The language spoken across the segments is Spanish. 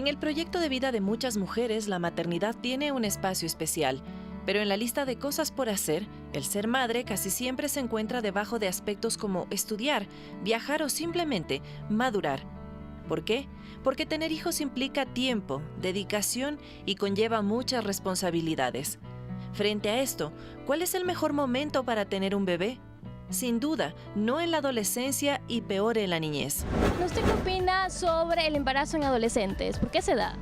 En el proyecto de vida de muchas mujeres, la maternidad tiene un espacio especial, pero en la lista de cosas por hacer, el ser madre casi siempre se encuentra debajo de aspectos como estudiar, viajar o simplemente madurar. ¿Por qué? Porque tener hijos implica tiempo, dedicación y conlleva muchas responsabilidades. Frente a esto, ¿cuál es el mejor momento para tener un bebé? Sin duda, no en la adolescencia y peor en la niñez. ¿Usted qué opina sobre el embarazo en adolescentes? ¿Por qué se da?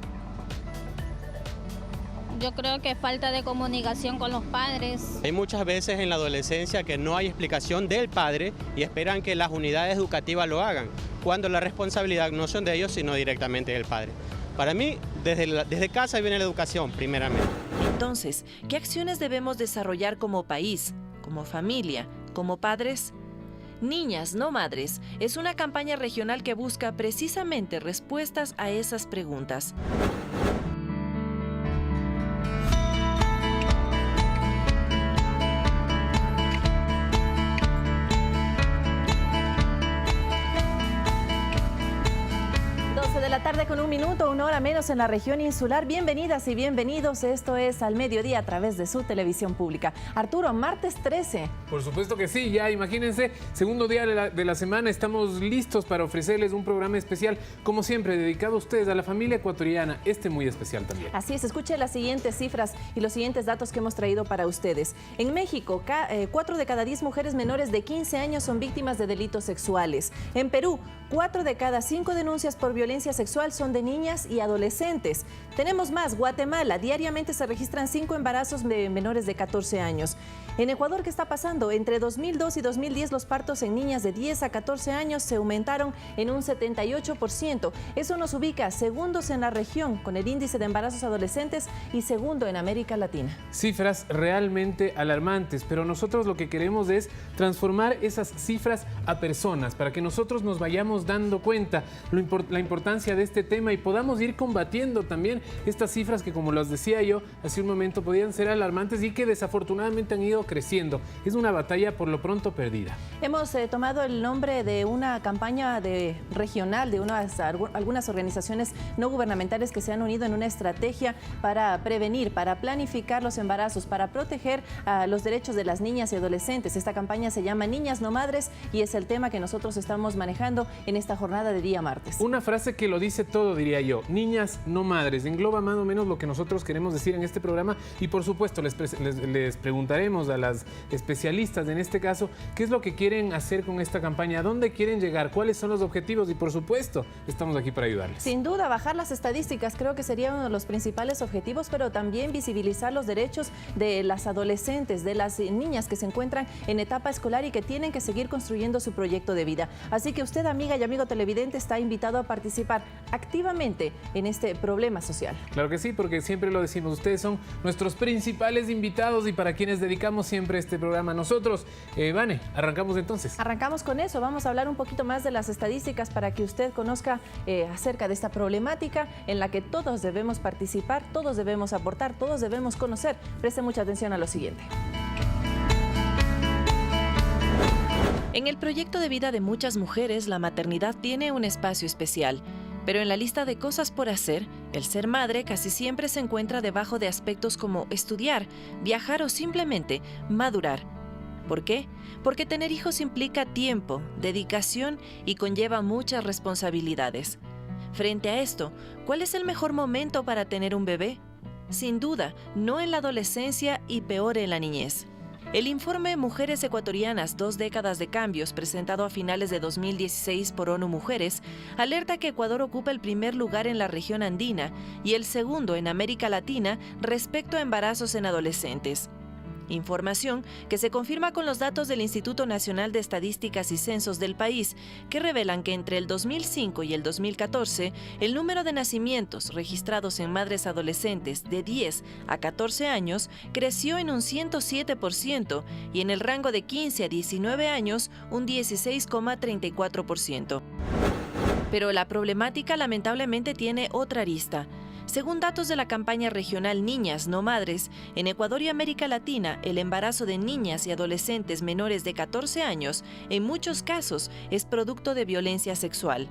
Yo creo que falta de comunicación con los padres. Hay muchas veces en la adolescencia que no hay explicación del padre y esperan que las unidades educativas lo hagan, cuando la responsabilidad no son de ellos, sino directamente del padre. Para mí, desde casa viene la educación, primeramente. Entonces, ¿qué acciones debemos desarrollar como país, como familia, como padres? Niñas, no madres, es una campaña regional que busca precisamente respuestas a esas preguntas. Tarde con un minuto, una hora menos en la región insular. Bienvenidas y bienvenidos. Esto es Al Mediodía a través de su televisión pública. Arturo, martes 13. Por supuesto que sí, ya imagínense, segundo día de la semana, estamos listos para ofrecerles un programa especial, como siempre, dedicado a ustedes, a la familia ecuatoriana, muy especial también. Así es, escuche las siguientes cifras y los siguientes datos que hemos traído para ustedes. En México, 4 de cada 10 mujeres menores de 15 años son víctimas de delitos sexuales. En Perú, 4 de cada 5 denuncias por violencia sexual son de niñas y adolescentes. Tenemos más, Guatemala, diariamente se registran 5 embarazos de menores de 14 años. En Ecuador, ¿qué está pasando? Entre 2002 y 2010 los partos en niñas de 10 a 14 años se aumentaron en un 78%. Eso nos ubica segundos en la región con el índice de embarazos adolescentes y segundo en América Latina. Cifras realmente alarmantes, pero nosotros lo que queremos es transformar esas cifras a personas para que nosotros nos vayamos dando cuenta la importancia de este tema y podamos ir combatiendo también estas cifras que, como las decía yo hace un momento, podían ser alarmantes y que desafortunadamente han ido creciendo. Es una batalla por lo pronto perdida. Hemos tomado el nombre de una campaña regional de algunas organizaciones no gubernamentales que se han unido en una estrategia para prevenir, para planificar los embarazos, para proteger los derechos de las niñas y adolescentes. Esta campaña se llama Niñas No Madres y es el tema que nosotros estamos manejando en esta jornada de día martes. Una frase que lo dice todo, diría yo. Niñas no madres. Engloba más o menos lo que nosotros queremos decir en este programa y por supuesto les preguntaremos a las especialistas en este caso qué es lo que quieren hacer con esta campaña, a dónde quieren llegar, cuáles son los objetivos y por supuesto estamos aquí para ayudarles. Sin duda, bajar las estadísticas creo que sería uno de los principales objetivos, pero también visibilizar los derechos de las adolescentes, de las niñas que se encuentran en etapa escolar y que tienen que seguir construyendo su proyecto de vida. Así que usted, amiga y amigo televidente, está invitado a participar activamente en este problema social. Claro que sí, porque siempre lo decimos, ustedes son nuestros principales invitados y para quienes dedicamos siempre este programa nosotros. Vane, arrancamos entonces. Arrancamos con eso, vamos a hablar un poquito más de las estadísticas para que usted conozca acerca de esta problemática en la que todos debemos participar, todos debemos aportar, todos debemos conocer. Preste mucha atención a lo siguiente. En el proyecto de vida de muchas mujeres, la maternidad tiene un espacio especial, pero en la lista de cosas por hacer, el ser madre casi siempre se encuentra debajo de aspectos como estudiar, viajar o simplemente madurar. ¿Por qué? Porque tener hijos implica tiempo, dedicación y conlleva muchas responsabilidades. Frente a esto, ¿cuál es el mejor momento para tener un bebé? Sin duda, no en la adolescencia y peor en la niñez. El informe Mujeres Ecuatorianas, 2 décadas de cambios, presentado a finales de 2016 por ONU Mujeres, alerta que Ecuador ocupa el primer lugar en la región andina y el segundo en América Latina respecto a embarazos en adolescentes. Información que se confirma con los datos del Instituto Nacional de Estadísticas y Censos del país, que revelan que entre el 2005 y el 2014, el número de nacimientos registrados en madres adolescentes de 10 a 14 años creció en un 107% y en el rango de 15 a 19 años un 16,34%. Pero la problemática lamentablemente tiene otra arista. Según datos de la campaña regional Niñas No Madres, en Ecuador y América Latina, el embarazo de niñas y adolescentes menores de 14 años, en muchos casos, es producto de violencia sexual.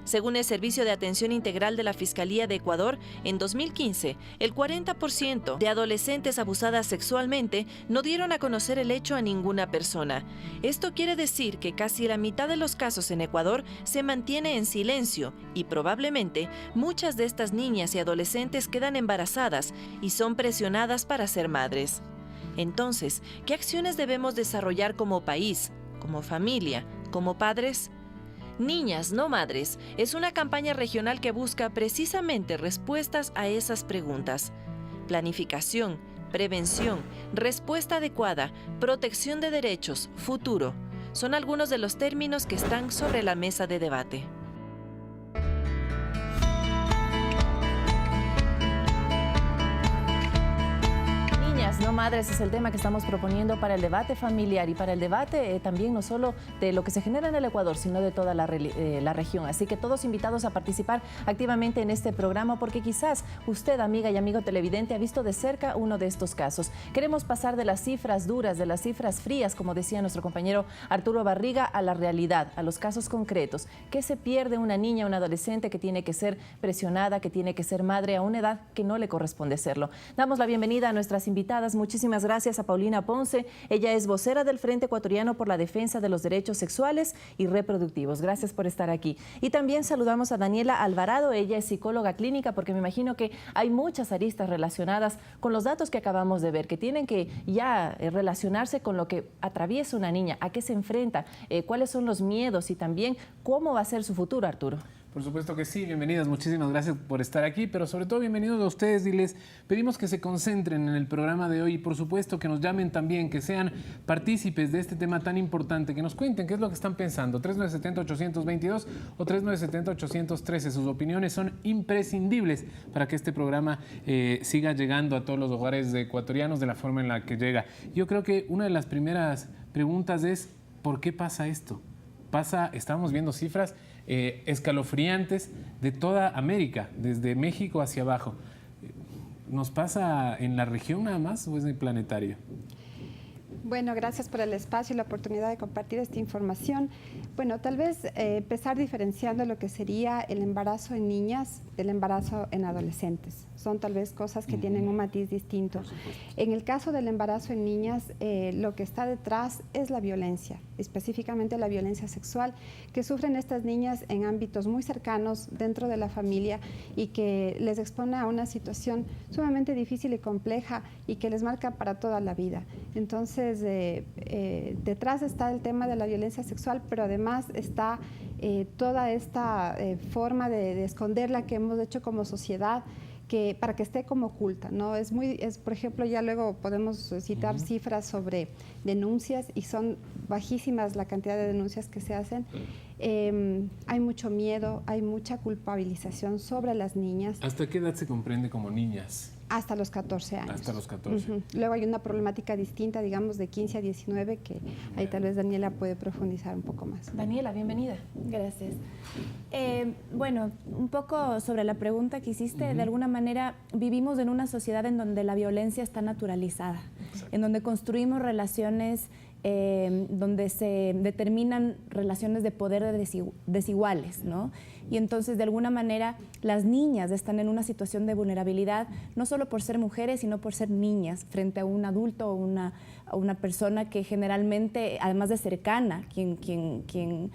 Según el Servicio de Atención Integral de la Fiscalía de Ecuador, en 2015, el 40% de adolescentes abusadas sexualmente no dieron a conocer el hecho a ninguna persona. Esto quiere decir que casi la mitad de los casos en Ecuador se mantiene en silencio y probablemente muchas de estas niñas y adolescentes quedan embarazadas y son presionadas para ser madres. Entonces, ¿qué acciones debemos desarrollar como país, como familia, como padres? Niñas, no madres, es una campaña regional que busca precisamente respuestas a esas preguntas. Planificación, prevención, respuesta adecuada, protección de derechos, futuro, son algunos de los términos que están sobre la mesa de debate. No madres es el tema que estamos proponiendo para el debate familiar y para el debate también no solo de lo que se genera en el Ecuador, sino de toda la región. Así que todos invitados a participar activamente en este programa porque quizás usted, amiga y amigo televidente, ha visto de cerca uno de estos casos. Queremos pasar de las cifras duras, de las cifras frías, como decía nuestro compañero Arturo Barriga, a la realidad, a los casos concretos. ¿Qué se pierde una niña, una adolescente que tiene que ser presionada, que tiene que ser madre a una edad que no le corresponde serlo? Damos la bienvenida a nuestras invitadas. Muchísimas gracias a Paulina Ponce. Ella es vocera del Frente Ecuatoriano por la Defensa de los Derechos Sexuales y Reproductivos. Gracias por estar aquí. Y también saludamos a Daniela Alvarado. Ella es psicóloga clínica porque me imagino que hay muchas aristas relacionadas con los datos que acabamos de ver, que tienen que ya relacionarse con lo que atraviesa una niña, a qué se enfrenta, cuáles son los miedos y también cómo va a ser su futuro, Arturo. Por supuesto que sí, bienvenidas, muchísimas gracias por estar aquí, pero sobre todo bienvenidos a ustedes y les pedimos que se concentren en el programa de hoy y por supuesto que nos llamen también, que sean partícipes de este tema tan importante, que nos cuenten qué es lo que están pensando, 3970-822 o 3970-813, sus opiniones son imprescindibles para que este programa siga llegando a todos los hogares de ecuatorianos de la forma en la que llega. Yo creo que una de las primeras preguntas es, ¿por qué pasa esto? Estamos viendo cifras escalofriantes de toda América, desde México hacia abajo. ¿Nos pasa en la región nada más o es en planetario? Bueno, gracias por el espacio y la oportunidad de compartir esta información. Bueno, tal vez empezar diferenciando lo que sería el embarazo en niñas del embarazo en adolescentes. Son tal vez cosas que tienen un matiz distinto. En el caso del embarazo en niñas, lo que está detrás es la violencia, específicamente la violencia sexual que sufren estas niñas en ámbitos muy cercanos dentro de la familia y que les expone a una situación sumamente difícil y compleja y que les marca para toda la vida. Entonces, detrás está el tema de la violencia sexual, pero además está toda esta forma de esconderla que hemos hecho como sociedad, para que esté como oculta, ¿no? Por ejemplo, ya luego podemos citar cifras sobre denuncias y son bajísimas la cantidad de denuncias que se hacen. Hay mucho miedo, hay mucha culpabilización sobre las niñas. ¿Hasta qué edad se comprende como niñas? Hasta los 14 años. Hasta los 14. Luego hay una problemática distinta, digamos, de 15 a 19, que ahí tal vez Daniela puede profundizar un poco más. Daniela, bienvenida. Gracias. Bueno, un poco sobre la pregunta que hiciste, de alguna manera vivimos en una sociedad en donde la violencia está naturalizada, en donde construimos relaciones donde se determinan relaciones de poder desiguales, ¿no? Y entonces, de alguna manera, las niñas están en una situación de vulnerabilidad, no solo por ser mujeres, sino por ser niñas frente a un adulto o una persona que generalmente, además de cercana, quien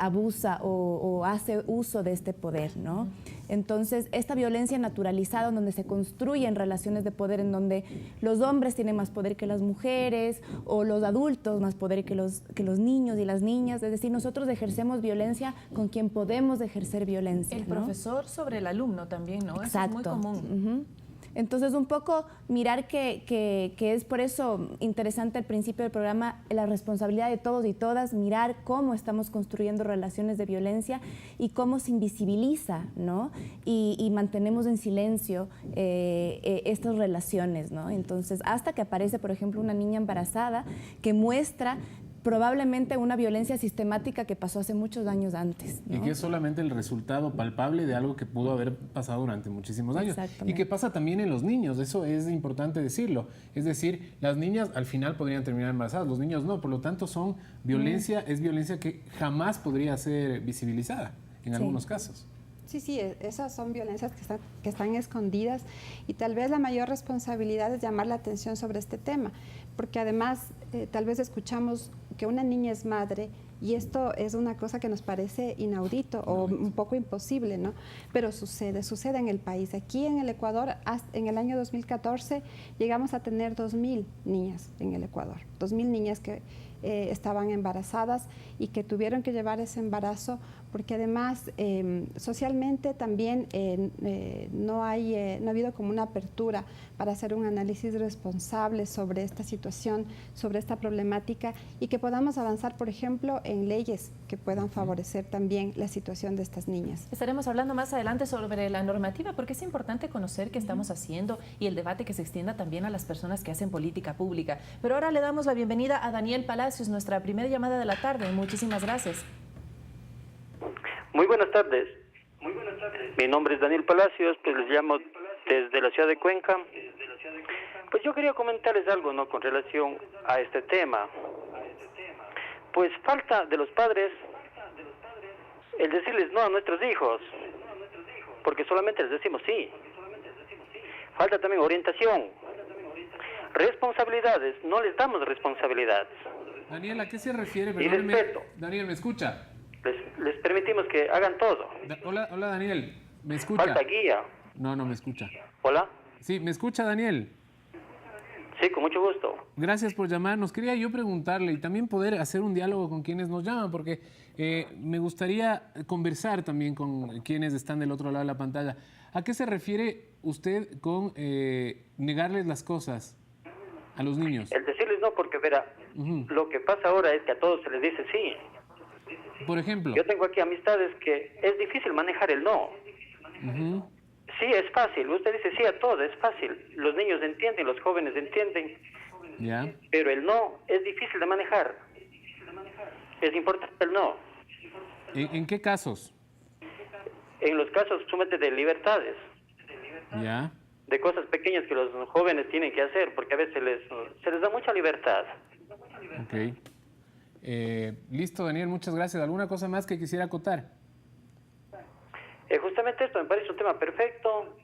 abusa o hace uso de este poder, ¿no? Entonces, esta violencia naturalizada, en donde se construyen relaciones de poder, en donde los hombres tienen más poder que las mujeres, o los adultos más poder que los niños y las niñas, es decir, nosotros ejercemos violencia con quien podemos ejercer violencia, El ¿no? profesor sobre el alumno también, ¿no? Exacto. Eso es muy común. Entonces, un poco mirar que es por eso interesante al principio del programa la responsabilidad de todos y todas, mirar cómo estamos construyendo relaciones de violencia y cómo se invisibiliza, ¿no? Y mantenemos en silencio estas relaciones, ¿no? Entonces, hasta que aparece, por ejemplo, una niña embarazada que muestra probablemente una violencia sistemática que pasó hace muchos años antes, ¿no? Y que es solamente el resultado palpable de algo que pudo haber pasado durante muchísimos años. Y que pasa también en los niños, eso es importante decirlo. Es decir, las niñas al final podrían terminar embarazadas, los niños no, por lo tanto son violencia, es violencia que jamás podría ser visibilizada. en algunos casos. Sí, sí, esas son violencias que están escondidas y tal vez la mayor responsabilidad es llamar la atención sobre este tema, porque además tal vez escuchamos que una niña es madre y esto es una cosa que nos parece inaudito o un poco imposible, ¿no? Pero sucede en el país. Aquí en el Ecuador, en el año 2014, llegamos a tener 2.000 niñas en el Ecuador, 2.000 niñas que estaban embarazadas y que tuvieron que llevar ese embarazo porque además socialmente también no ha habido como una apertura para hacer un análisis responsable sobre esta situación, sobre esta problemática y que podamos avanzar, por ejemplo, en leyes que puedan favorecer también la situación de estas niñas. Estaremos hablando más adelante sobre la normativa porque es importante conocer qué estamos haciendo y el debate que se extienda también a las personas que hacen política pública. Pero ahora le damos la bienvenida a Daniel Palacios, nuestra primera llamada de la tarde. Muchísimas gracias. Muy buenas tardes. Mi nombre es Daniel Palacios, pues les llamo desde la ciudad de Cuenca. Pues yo quería comentarles algo, ¿no?, con relación a este tema. Pues falta de los padres el decirles no a nuestros hijos, porque solamente les decimos sí. Falta también orientación, responsabilidades, no les damos responsabilidades. Daniel, ¿a qué se refiere? Y respeto. Daniel, ¿me escucha? Les permitimos que hagan todo. Hola, Daniel, ¿me escucha? Falta guía. No me escucha. Hola. Sí, ¿me escucha, Daniel? Sí, con mucho gusto. Gracias por llamarnos. Quería yo preguntarle y también poder hacer un diálogo con quienes nos llaman, porque me gustaría conversar también con quienes están del otro lado de la pantalla. ¿A qué se refiere usted con negarles las cosas a los niños? El decirles no, porque verá, lo que pasa ahora es que a todos se les dice sí. Por ejemplo. Yo tengo aquí amistades que es difícil manejar el no. Sí, es fácil. Usted dice sí a todo, es fácil. Los niños entienden, los jóvenes entienden. Ya. Pero el no es difícil de manejar. Es importante el no. ¿En qué casos? En los casos, sumamente de libertades. Ya. De cosas pequeñas que los jóvenes tienen que hacer, porque a veces se les da mucha libertad. Ok. Listo, Daniel, muchas gracias. ¿Alguna cosa más que quisiera acotar? Justamente esto me parece un tema perfecto.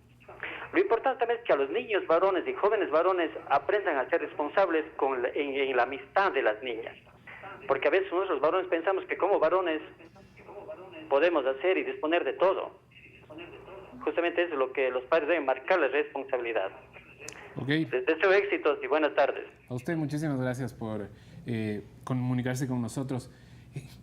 Lo importante también es que a los niños varones y jóvenes varones aprendan a ser responsables en la amistad de las niñas. Porque a veces nosotros los varones pensamos que como varones podemos hacer y disponer de todo. Justamente eso es lo que los padres deben marcar, la responsabilidad. Okay. Les deseo éxitos y buenas tardes. A usted muchísimas gracias por comunicarse con nosotros.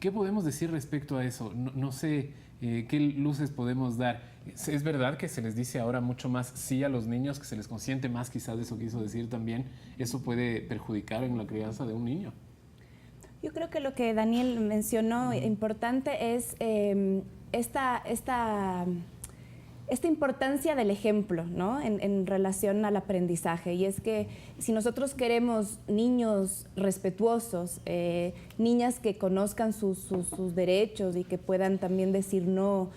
¿Qué podemos decir respecto a eso? No sé qué luces podemos dar. Es verdad que se les dice ahora mucho más sí a los niños, que se les consiente más, quizás eso quiso decir también. ¿Eso puede perjudicar en la crianza de un niño? Yo creo que lo que Daniel mencionó importante es esta importancia del ejemplo, ¿no?, en relación al aprendizaje. Y es que si nosotros queremos niños respetuosos, niñas que conozcan sus derechos y que puedan también decir no,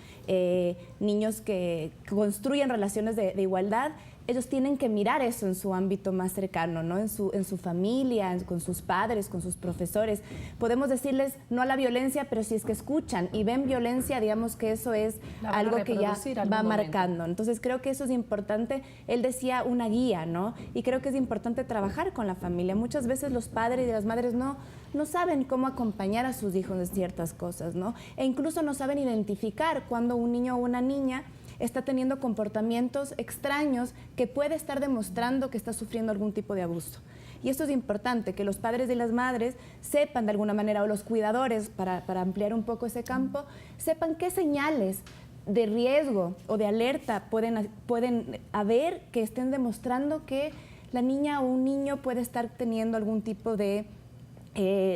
niños que construyan relaciones de igualdad, ellos tienen que mirar eso en su ámbito más cercano, ¿no?, en su familia, con sus padres, con sus profesores. Podemos decirles no a la violencia, pero si es que escuchan y ven violencia, digamos que eso es algo que ya va marcando. Entonces creo que eso es importante. Él decía una guía, ¿no? Y creo que es importante trabajar con la familia. Muchas veces los padres y las madres no saben cómo acompañar a sus hijos en ciertas cosas, ¿no? E incluso no saben identificar cuando un niño o una niña está teniendo comportamientos extraños que puede estar demostrando que está sufriendo algún tipo de abuso. Y esto es importante, que los padres y las madres sepan de alguna manera, o los cuidadores, para ampliar un poco ese campo, sepan qué señales de riesgo o de alerta pueden haber que estén demostrando que la niña o un niño puede estar teniendo algún tipo de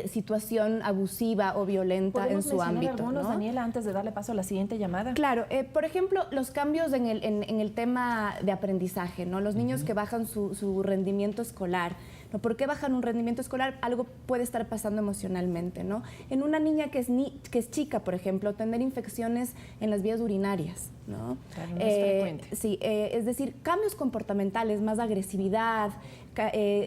situación abusiva o violenta en su ámbito. Algunos, ¿no?, Daniela, antes de darle paso a la siguiente llamada. Claro, por ejemplo, los cambios en el tema de aprendizaje, ¿no? Los niños que bajan su rendimiento escolar, ¿no? ¿Por qué bajan un rendimiento escolar? Algo puede estar pasando emocionalmente, ¿no? En una niña que es chica, por ejemplo, tener infecciones en las vías urinarias, ¿no? Claro, no es frecuente. Sí, es decir, cambios comportamentales, más agresividad,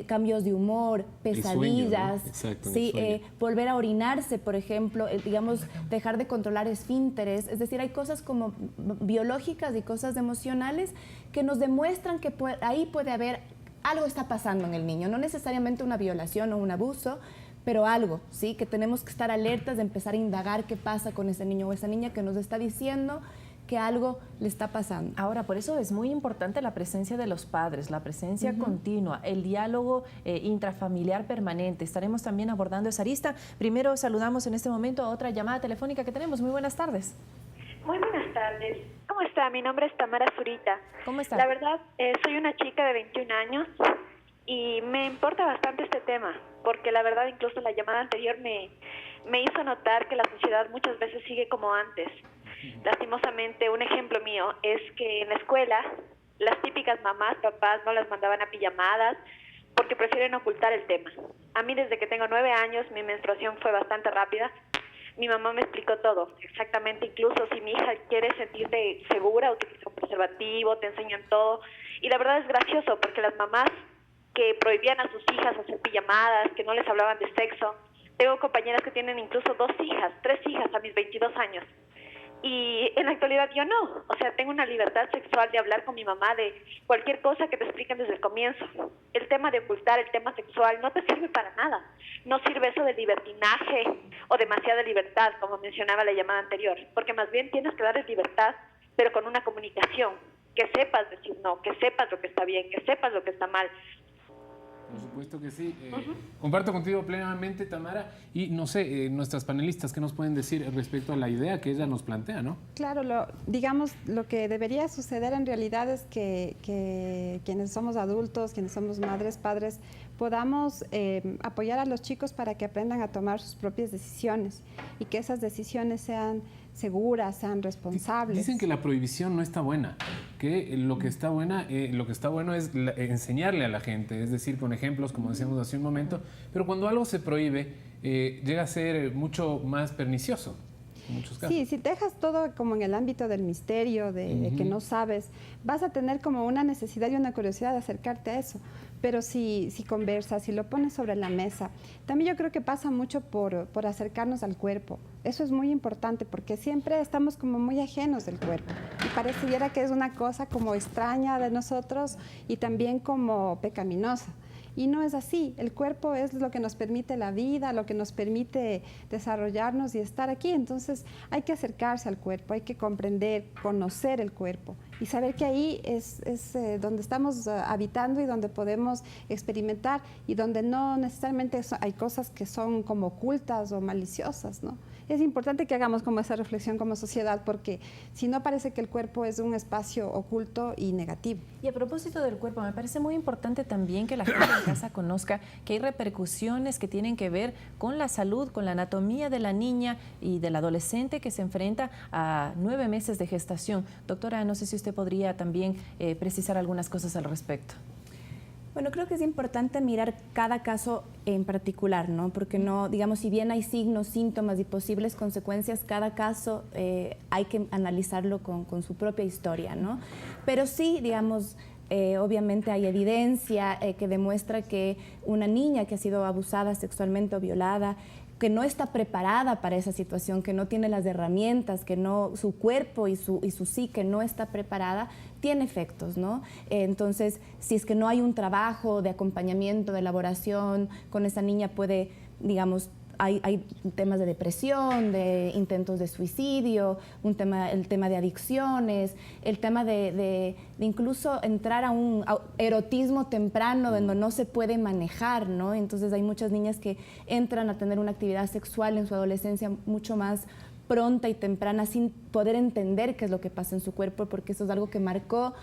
cambios de humor, pesadillas, El sueño, ¿no? Exacto, sí, el sueño. volver a orinarse, por ejemplo, digamos, dejar de controlar esfínteres, es decir, hay cosas como biológicas y cosas emocionales que nos demuestran que ahí puede haber algo está pasando en el niño, no necesariamente una violación o un abuso, pero algo, ¿sí? Que tenemos que estar alertas de empezar a indagar qué pasa con ese niño o esa niña que nos está diciendo que algo le está pasando. Ahora, por eso es muy importante la presencia de los padres, la presencia continua, el diálogo intrafamiliar permanente. Estaremos también abordando esa arista. Primero saludamos en este momento a otra llamada telefónica que tenemos. Muy buenas tardes. Muy buenas tardes. ¿Cómo está? Mi nombre es Tamara Zurita. ¿Cómo está? La verdad, soy una chica de 21 años y me importa bastante este tema, porque la verdad incluso la llamada anterior me hizo notar que la sociedad muchas veces sigue como antes. Lastimosamente, un ejemplo mío es que en la escuela las típicas mamás, papás no las mandaban a pijamadas porque prefieren ocultar el tema. A mí desde que tengo 9 años mi menstruación fue bastante rápida. Mi mamá me explicó todo, exactamente, incluso si mi hija quiere sentirse segura, utiliza un preservativo, te enseñan todo. Y la verdad es gracioso porque las mamás que prohibían a sus hijas hacer pijamadas, que no les hablaban de sexo, tengo compañeras que tienen incluso 2 hijas, 3 hijas a mis 22 años. Y en la actualidad yo no, o sea, tengo una libertad sexual de hablar con mi mamá de cualquier cosa que te expliquen desde el comienzo. El tema de ocultar el tema sexual no te sirve para nada. No sirve eso de libertinaje o demasiada libertad, como mencionaba la llamada anterior, porque más bien tienes que darles libertad, pero con una comunicación, que sepas decir no, que sepas lo que está bien, que sepas lo que está mal. Por supuesto que sí. Comparto contigo plenamente, Tamara. Y no sé, nuestras panelistas, ¿qué nos pueden decir respecto a la idea que ella nos plantea, no? Claro, digamos, lo que debería suceder en realidad es que quienes somos adultos, quienes somos madres, padres, podamos apoyar a los chicos para que aprendan a tomar sus propias decisiones y que esas decisiones sean seguras, sean responsables. Dicen que la prohibición no está buena, que lo que está bueno es enseñarle a la gente, es decir, con ejemplos, como decíamos hace un momento, pero cuando algo se prohíbe, llega a ser mucho más pernicioso. En muchos casos. Sí, si dejas todo como en el ámbito del misterio, de que no sabes, vas a tener como una necesidad y una curiosidad de acercarte a eso. Pero si conversas, si lo pones sobre la mesa, también yo creo que pasa mucho por acercarnos al cuerpo. Eso es muy importante porque siempre estamos como muy ajenos del cuerpo y pareciera que es una cosa como extraña de nosotros y también como pecaminosa. Y no es así, el cuerpo es lo que nos permite la vida, lo que nos permite desarrollarnos y estar aquí. Entonces hay que acercarse al cuerpo, hay que comprender, conocer el cuerpo y saber que ahí es donde estamos habitando y donde podemos experimentar y donde no necesariamente hay cosas que son como ocultas o maliciosas, ¿no? Es importante que hagamos como esa reflexión como sociedad porque si no parece que el cuerpo es un espacio oculto y negativo. Y a propósito del cuerpo, me parece muy importante también que la gente en casa conozca que hay repercusiones que tienen que ver con la salud, con la anatomía de la niña y del adolescente que se enfrenta a 9 meses de gestación. Doctora, no sé si usted podría también precisar algunas cosas al respecto. Bueno, creo que es importante mirar cada caso en particular, ¿no? Porque no, digamos, si bien hay signos, síntomas y posibles consecuencias, cada caso hay que analizarlo con su propia historia, ¿no? Pero sí, digamos, obviamente hay evidencia que demuestra que una niña que ha sido abusada sexualmente o violada, que no está preparada para esa situación, que no tiene las herramientas, que no, su cuerpo y su psique no está preparada, tiene efectos, ¿no? Entonces, si es que no hay un trabajo de acompañamiento, de elaboración, con esa niña puede, digamos, hay temas de depresión, de intentos de suicidio, el tema de adicciones, el tema de incluso entrar a un erotismo temprano donde no se puede manejar, ¿no? Entonces hay muchas niñas que entran a tener una actividad sexual en su adolescencia mucho más pronta y temprana sin poder entender qué es lo que pasa en su cuerpo porque eso es algo que marcó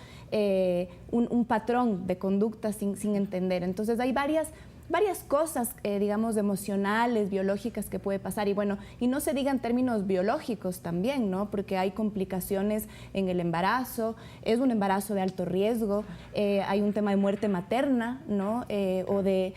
un patrón de conducta sin entender. Entonces hay varias varias cosas, digamos, emocionales, biológicas que puede pasar. Y bueno, y no se diga en términos biológicos también, ¿no? Porque hay complicaciones en el embarazo, es un embarazo de alto riesgo, hay un tema de muerte materna, ¿no? De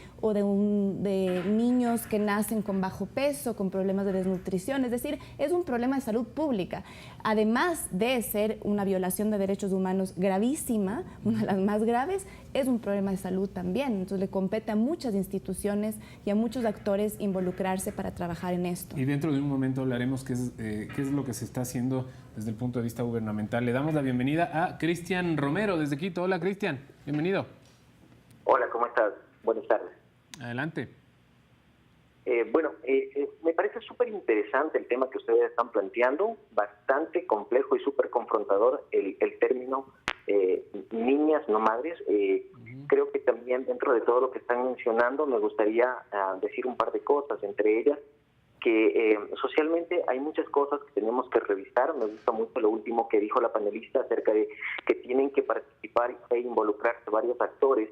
niños que nacen con bajo peso, con problemas de desnutrición. Es decir, es un problema de salud pública. Además de ser una violación de derechos humanos gravísima, una de las más graves, es un problema de salud también. Entonces le compete a muchas instituciones y a muchos actores involucrarse para trabajar en esto. Y dentro de un momento hablaremos qué es lo que se está haciendo desde el punto de vista gubernamental. Le damos la bienvenida a Cristian Romero desde Quito. Hola, Cristian. Bienvenido. Hola, ¿cómo estás? Buenas tardes. Adelante. Me parece súper interesante el tema que ustedes están planteando, bastante complejo y súper confrontador el término niñas, no madres. Creo que también dentro de todo lo que están mencionando me gustaría decir un par de cosas, entre ellas que socialmente hay muchas cosas que tenemos que revisar. Me gusta mucho lo último que dijo la panelista acerca de que tienen que participar e involucrarse varios actores.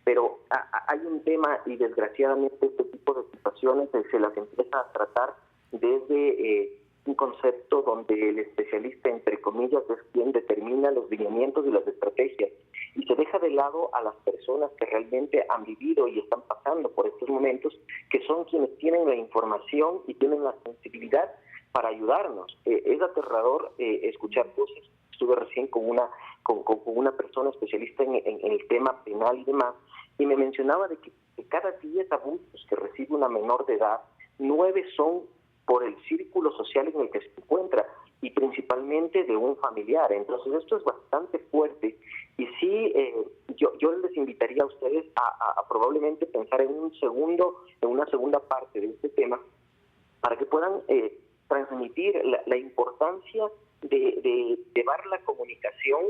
Pero hay un tema, y desgraciadamente este tipo de situaciones se las empieza a tratar desde un concepto donde el especialista, entre comillas, es quien determina los lineamientos y las estrategias, y se deja de lado a las personas que realmente han vivido y están pasando por estos momentos, que son quienes tienen la información y tienen la sensibilidad para ayudarnos. Es aterrador escuchar cosas. Estuve recién con una persona especialista en el tema penal y demás, y me mencionaba de que de cada 10 abusos que recibe una menor de edad, 9 son por el círculo social en el que se encuentra, y principalmente de un familiar. Entonces esto es bastante fuerte, y sí, yo les invitaría a ustedes a probablemente pensar en una segunda parte de este tema, para que puedan transmitir la importancia de llevar la comunicación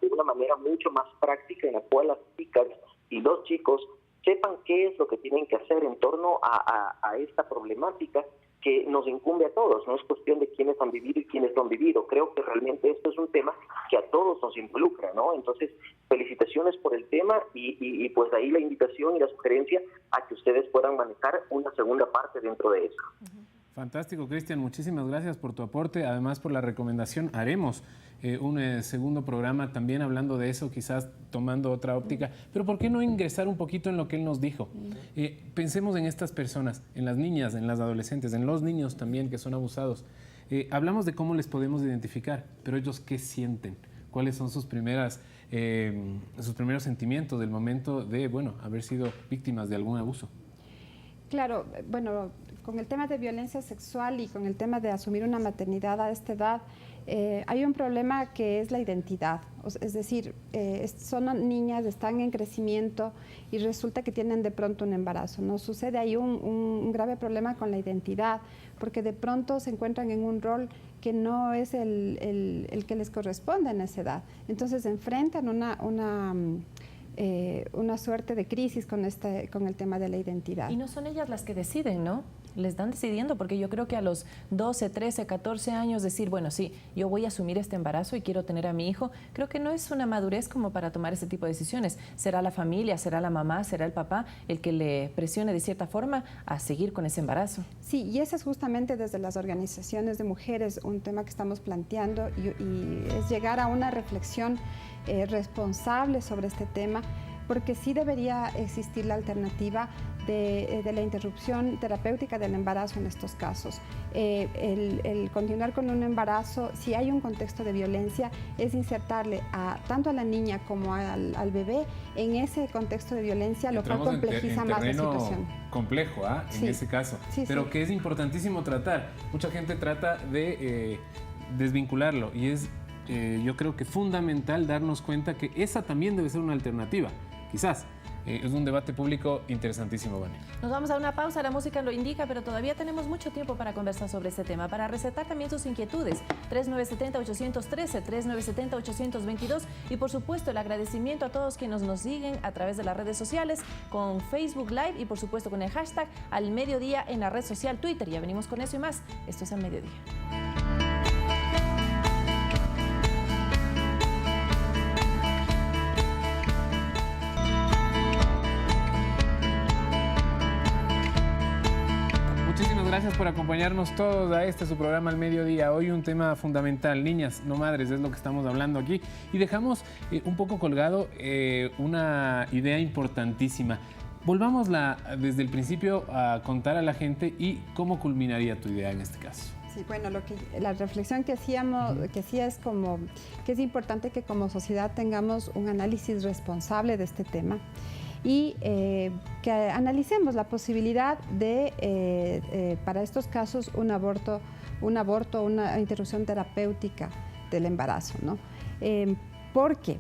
de una manera mucho más práctica, en la cual las chicas y los chicos sepan qué es lo que tienen que hacer en torno a esta problemática que nos incumbe a todos. No es cuestión de quiénes han vivido y quiénes no han vivido. Creo que realmente esto es un tema que a todos nos involucra, ¿no? Entonces, felicitaciones por el tema, y pues ahí la invitación y la sugerencia a que ustedes puedan manejar una segunda parte dentro de eso. Fantástico, Cristian. Muchísimas gracias por tu aporte. Además, por la recomendación, haremos un segundo programa también hablando de eso, quizás tomando otra óptica. Pero ¿por qué no ingresar un poquito en lo que él nos dijo? Pensemos en estas personas, en las niñas, en las adolescentes, en los niños también que son abusados. Hablamos de cómo les podemos identificar, pero ellos ¿qué sienten? ¿Cuáles son sus primeros sentimientos del momento de, haber sido víctimas de algún abuso? Claro, con el tema de violencia sexual y con el tema de asumir una maternidad a esta edad, hay un problema que es la identidad. Es decir, son niñas, están en crecimiento y resulta que tienen de pronto un embarazo. Nos sucede ahí un grave problema con la identidad, porque de pronto se encuentran en un rol que no es el que les corresponde en esa edad. Entonces enfrentan una suerte de crisis con el tema de la identidad. Y no son ellas las que deciden, ¿no? Les dan decidiendo, porque yo creo que a los 12, 13, 14 años decir, bueno, sí, yo voy a asumir este embarazo y quiero tener a mi hijo, creo que no es una madurez como para tomar ese tipo de decisiones. Será la familia, será la mamá, será el papá el que le presione de cierta forma a seguir con ese embarazo. Sí, y ese es justamente desde las organizaciones de mujeres un tema que estamos planteando, y es llegar a una reflexión responsable sobre este tema, porque sí debería existir la alternativa de la interrupción terapéutica del embarazo en estos casos. El continuar con un embarazo, si hay un contexto de violencia, es insertarle tanto a la niña como al bebé en ese contexto de violencia, lo cual complejiza más la situación. Complejo, en ese caso, pero que es importantísimo tratar. Mucha gente trata de desvincularlo, y es yo creo que fundamental darnos cuenta que esa también debe ser una alternativa. Quizás es un debate público interesantísimo, Vania. Nos vamos a una pausa, la música lo indica, pero todavía tenemos mucho tiempo para conversar sobre este tema, para recetar también sus inquietudes. 3970-813, 3970-822, y por supuesto el agradecimiento a todos quienes nos siguen a través de las redes sociales, con Facebook Live y por supuesto con el hashtag Al Mediodía en la red social Twitter. Ya venimos con eso y más. Esto es Al Mediodía. gracias por acompañarnos todos a su programa Al Mediodía. Hoy un tema fundamental, niñas, no madres, es lo que estamos hablando aquí. Y dejamos un poco colgado una idea importantísima. Volvámosla desde el principio a contar a la gente y cómo culminaría tu idea en este caso. Sí, bueno, la reflexión que hacía es como que es importante que como sociedad tengamos un análisis responsable de este tema y que analicemos la posibilidad de, para estos casos, un aborto, una interrupción terapéutica del embarazo, ¿no? Porque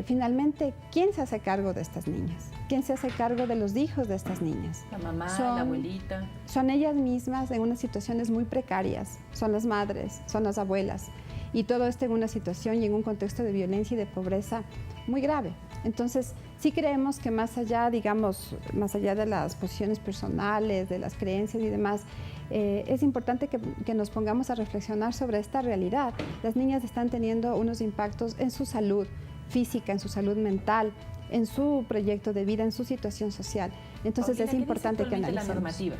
finalmente, ¿quién se hace cargo de estas niñas? ¿Quién se hace cargo de los hijos de estas niñas? La mamá, la abuelita. Son ellas mismas en unas situaciones muy precarias, son las madres, son las abuelas, y todo esto en una situación y en un contexto de violencia y de pobreza muy grave. Entonces, sí creemos que más allá, digamos, más allá de las posiciones personales, de las creencias y demás, es importante que nos pongamos a reflexionar sobre esta realidad. Las niñas están teniendo unos impactos en su salud física, en su salud mental, en su proyecto de vida, en su situación social. Entonces es importante que analicemos. La normativa?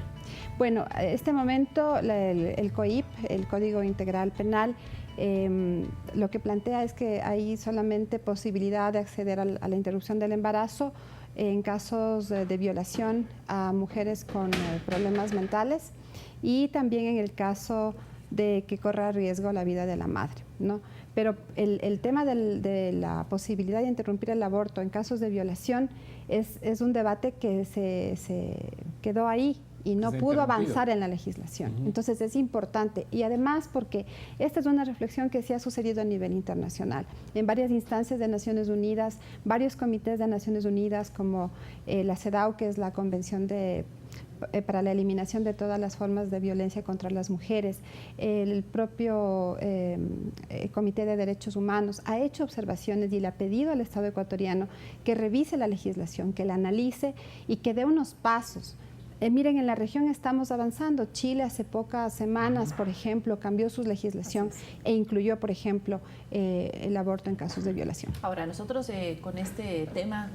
Bueno, en este momento el COIP, el Código Integral Penal, lo que plantea es que hay solamente posibilidad de acceder a la interrupción del embarazo en casos de violación a mujeres con problemas mentales y también en el caso de que corra riesgo la vida de la madre, ¿no? Pero el tema de la posibilidad de interrumpir el aborto en casos de violación es un debate que se quedó ahí y no pudo avanzar en la legislación. Entonces es importante, y además porque esta es una reflexión que sí ha sucedido a nivel internacional. En varias instancias de Naciones Unidas, varios comités de Naciones Unidas como la CEDAW, que es la Convención para la eliminación de todas las formas de violencia contra las mujeres, el propio Comité de Derechos Humanos ha hecho observaciones y le ha pedido al Estado ecuatoriano que revise la legislación, que la analice y que dé unos pasos. Miren, en la región estamos avanzando. Chile hace pocas semanas, por ejemplo, cambió su legislación e incluyó, por ejemplo, el aborto en casos de violación. Ahora, nosotros con este tema,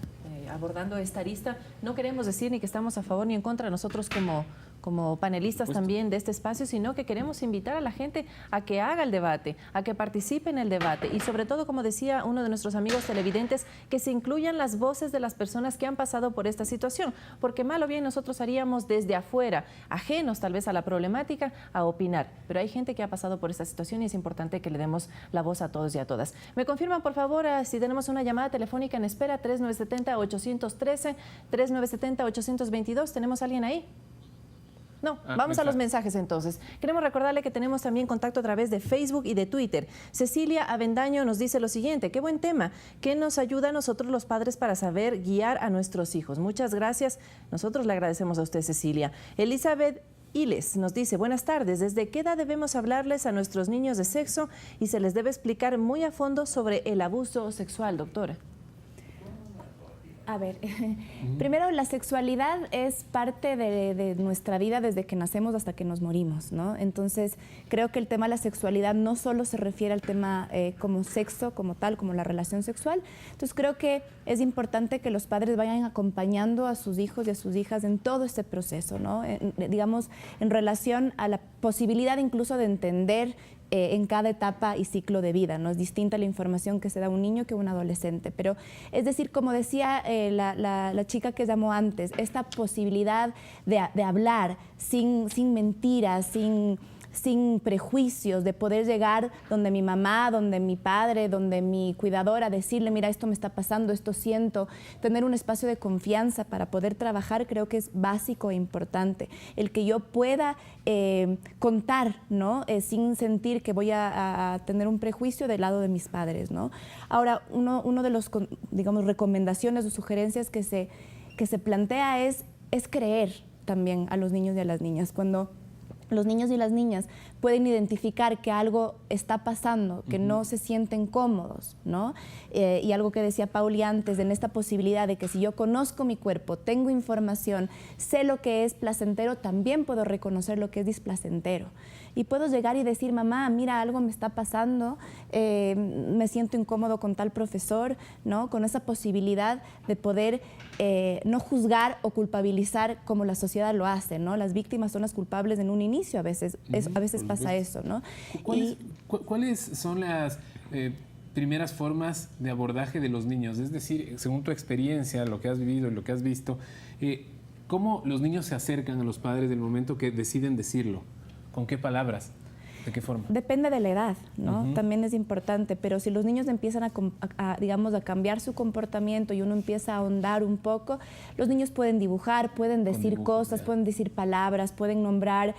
abordando esta arista, no queremos decir ni que estamos a favor ni en contra, nosotros como panelistas también de este espacio, sino que queremos invitar a la gente a que haga el debate, a que participe en el debate y sobre todo, como decía uno de nuestros amigos televidentes, que se incluyan las voces de las personas que han pasado por esta situación, porque mal o bien nosotros haríamos desde afuera, ajenos tal vez a la problemática, a opinar, pero hay gente que ha pasado por esta situación y es importante que le demos la voz a todos y a todas. Me confirman, por favor, si tenemos una llamada telefónica en espera, 3970-813, 3970-822, ¿tenemos a alguien ahí? No, vamos a los mensajes entonces. Queremos recordarle que tenemos también contacto a través de Facebook y de Twitter. Cecilia Avendaño nos dice lo siguiente: qué buen tema, que nos ayuda a nosotros los padres para saber guiar a nuestros hijos. Muchas gracias, nosotros le agradecemos a usted, Cecilia. Elizabeth Iles nos dice: buenas tardes, ¿desde qué edad debemos hablarles a nuestros niños de sexo y se les debe explicar muy a fondo sobre el abuso sexual, doctora? A ver, primero la sexualidad es parte de nuestra vida desde que nacemos hasta que nos morimos, ¿no? Entonces creo que el tema de la sexualidad no solo se refiere al tema como sexo, como tal, como la relación sexual. Entonces creo que es importante que los padres vayan acompañando a sus hijos y a sus hijas en todo este proceso, ¿no? Digamos, en relación a la posibilidad incluso de entender en cada etapa y ciclo de vida, ¿no? Es distinta la información que se da a un niño que a un adolescente, pero es decir, como decía la chica que llamó antes, esta posibilidad de hablar sin mentiras, sin prejuicios, de poder llegar donde mi mamá, donde mi padre, donde mi cuidadora, decirle, mira, esto me está pasando, esto siento, tener un espacio de confianza para poder trabajar, creo que es básico e importante. El que yo pueda contar, ¿no? Sin sentir que voy a tener un prejuicio del lado de mis padres, ¿no? Ahora, uno de los, digamos, recomendaciones o sugerencias que se plantea es creer también a los niños y a las niñas. Cuando los niños y las niñas pueden identificar que algo está pasando, que no se sienten cómodos, ¿no? Y algo que decía Pauli antes, en esta posibilidad de que si yo conozco mi cuerpo, tengo información, sé lo que es placentero, también puedo reconocer lo que es displacentero. Y puedo llegar y decir, mamá, mira, algo me está pasando, me siento incómodo con tal profesor, ¿no? Con esa posibilidad de poder no juzgar o culpabilizar como la sociedad lo hace, ¿no? Las víctimas son las culpables en un inicio, inicio a veces pasa eso, ¿no? ¿Cuáles son las primeras formas de abordaje de los niños? Es decir, según tu experiencia, lo que has vivido y lo que has visto, ¿cómo los niños se acercan a los padres del momento que deciden decirlo? ¿Con qué palabras? ¿De qué forma? Depende de la edad, ¿no? También es importante, pero si los niños empiezan digamos, a cambiar su comportamiento y uno empieza a ahondar un poco, los niños pueden dibujar, pueden decir cosas, pueden decir palabras, pueden nombrar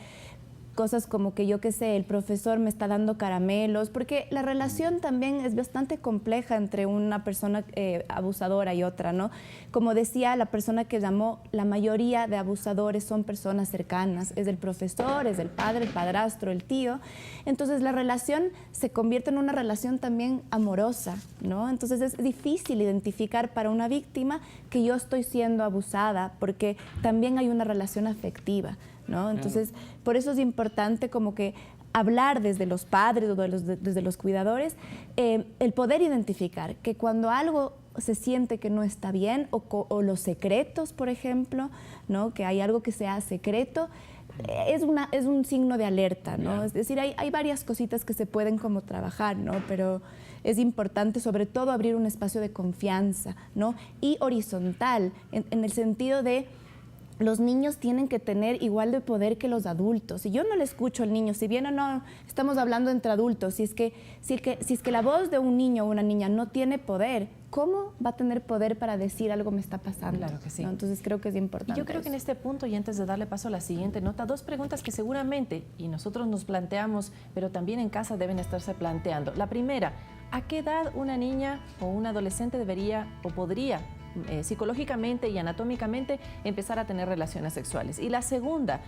cosas como que yo qué sé, el profesor me está dando caramelos, porque la relación también es bastante compleja entre una persona abusadora y otra, ¿no? Como decía la persona que llamó, la mayoría de abusadores son personas cercanas, es el profesor, es el padre, el padrastro, el tío. Entonces la relación se convierte en una relación también amorosa, ¿no? Entonces es difícil identificar para una víctima que yo estoy siendo abusada, porque también hay una relación afectiva, ¿no? Entonces, por eso es importante como que hablar desde los padres o desde los cuidadores, el poder identificar que cuando algo se siente que no está bien o los secretos, por ejemplo, ¿no? Que hay algo que sea secreto, es un signo de alerta, ¿no? Es decir, hay varias cositas que se pueden como trabajar, ¿no? Pero es importante sobre todo abrir un espacio de confianza, ¿no? Y horizontal, en el sentido de los niños tienen que tener igual de poder que los adultos. Si yo no le escucho al niño, si bien o no estamos hablando entre adultos, si es que la voz de un niño o una niña no tiene poder, ¿cómo va a tener poder para decir algo me está pasando? Claro que sí. ¿No? Entonces creo que es importante. Yo creo que en este punto, y antes de darle paso a la siguiente nota, dos preguntas que seguramente, y nosotros nos planteamos, pero también en casa deben estarse planteando. La primera, ¿a qué edad una niña o un adolescente debería o podría psicológicamente y anatómicamente empezar a tener relaciones sexuales? Y la segunda,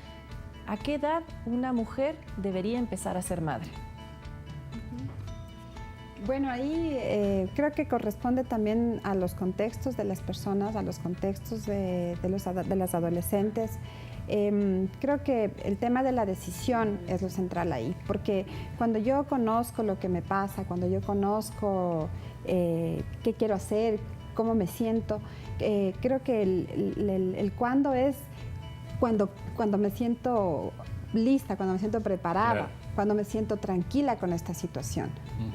¿a qué edad una mujer debería empezar a ser madre? Bueno, ahí creo que corresponde también a los contextos de las personas, a los contextos de las adolescentes. Creo que el tema de la decisión es lo central ahí, porque cuando yo conozco lo que me pasa, cuando yo conozco qué quiero hacer, cómo me siento, creo que el cuándo es cuando me siento lista, cuando me siento preparada, claro, cuando me siento tranquila con esta situación.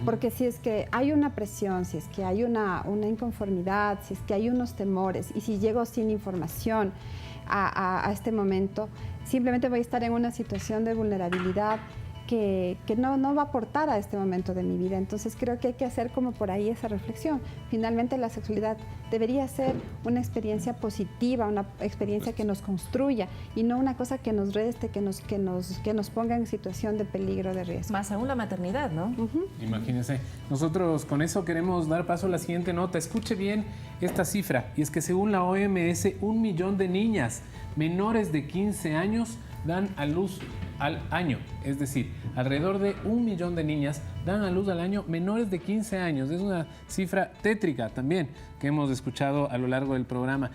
Porque si es que hay una presión, si es que hay una inconformidad, si es que hay unos temores y si llego sin información a este momento, simplemente voy a estar en una situación de vulnerabilidad que no va a aportar a este momento de mi vida. Entonces creo que hay que hacer como por ahí esa reflexión. Finalmente la sexualidad debería ser una experiencia positiva, una experiencia que nos construya y no una cosa que nos reste, que nos ponga en situación de peligro, de riesgo. Más aún la maternidad, ¿no? Imagínense. Nosotros con eso queremos dar paso a la siguiente nota. Escuche bien esta cifra, y es que según la OMS, 1 millón de niñas menores de 15 años dan a luz al año, es decir, alrededor de 1 millón de niñas dan a luz al año menores de 15 años. Es una cifra tétrica también que hemos escuchado a lo largo del programa.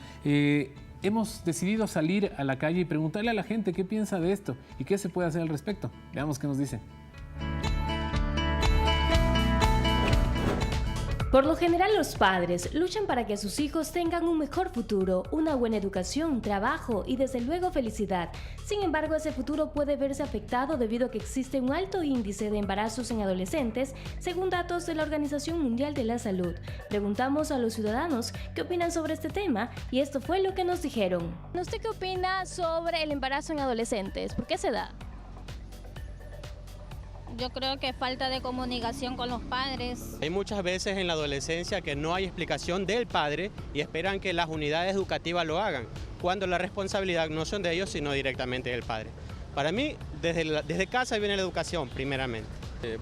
Hemos decidido salir a la calle y preguntarle a la gente qué piensa de esto y qué se puede hacer al respecto. Veamos qué nos dicen. Por lo general, los padres luchan para que sus hijos tengan un mejor futuro, una buena educación, trabajo y desde luego felicidad. Sin embargo, ese futuro puede verse afectado debido a que existe un alto índice de embarazos en adolescentes, según datos de la Organización Mundial de la Salud. Preguntamos a los ciudadanos qué opinan sobre este tema y esto fue lo que nos dijeron. ¿Usted qué opina sobre el embarazo en adolescentes? ¿Por qué se da? Yo creo que falta de comunicación con los padres. Hay muchas veces en la adolescencia que no hay explicación del padre y esperan que las unidades educativas lo hagan, cuando la responsabilidad no son de ellos, sino directamente del padre. Para mí, desde casa viene la educación, primeramente.